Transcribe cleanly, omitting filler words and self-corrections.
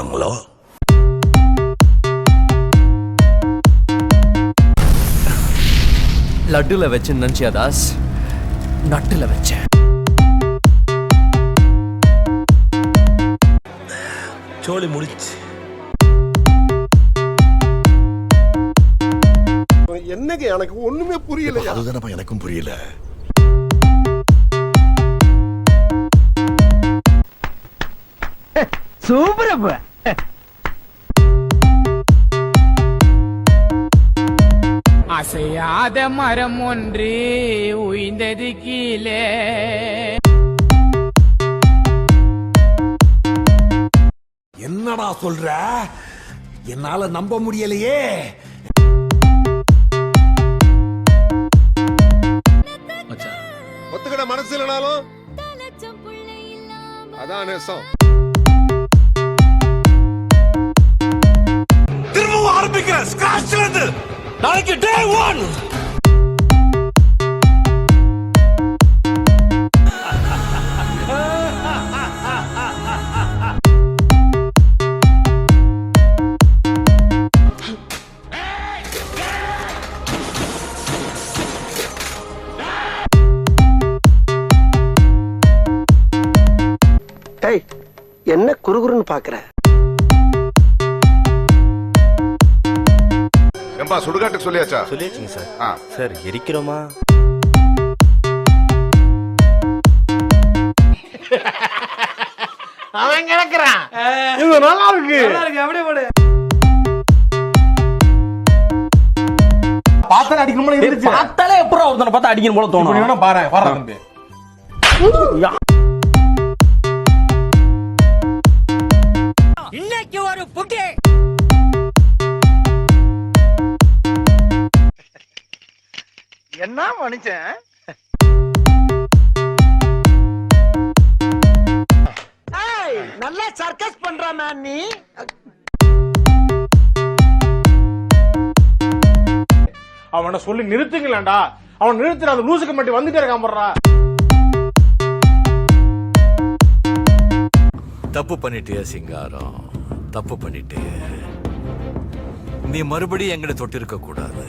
வச்சிருக்காங்களோ? லட்டுல வச்சு நினைச்சியா தாஸ்? நட்டுல வச்சேன். சோலி முடிச்சு. என்னங்க எனக்கு ஒண்ணுமே புரியல. அதுதானப்பா எனக்கும் புரியல. சூப்பரப்ப. அசையாத மரம் ஒன்று உய்ந்தது கீழே. என்னடா சொல்ற? என்னால நம்ப முடியலையே. ஒத்துக்கிட மனசு இல்லனாலும் அதான் நேசம். திரும்பவும் ஆரம்பிக்கிறேன் ஸ்கிராச்ல இருந்து. நாளைக்கு டே 1. என்ன குறுகுறுன்னு பாக்குற? ஏம்பா சுடுகாட்டுக்கு சொல்லியாச்சா? சொல்லியாச்சுங்க சார். சார் எரிக்கிறோமா? அவன் கிடக்குறான். இது நல்லா இருக்கு. அப்படியே போடு. பாத்தல அடிக்கணும் இருந்துச்சு. பார்த்தாலே எப்பறம் ஒருத்தனை பார்த்தா அடிக்கணும் போல தோணும். வேணா பாரு வர தம்பி. இன்னைக்கு ஒரு புட்டி. என்ன மனுஷன்? நல்லா சர்க்கஸ் பண்ற மேன் நீ. அவனை சொல்லி நிறுத்துங்களேன்டா. அவன் நிறுத்துற அந்த லூசுக்கு மட்டும் வந்துட்டே இருக்கான் போடுறா. தப்பு பண்ணிட்டியா சிங்காரம்? தப்பு பண்ணிட்டே. நீ மறுபடியும் எங்களை தொட்டிருக்க கூடாது.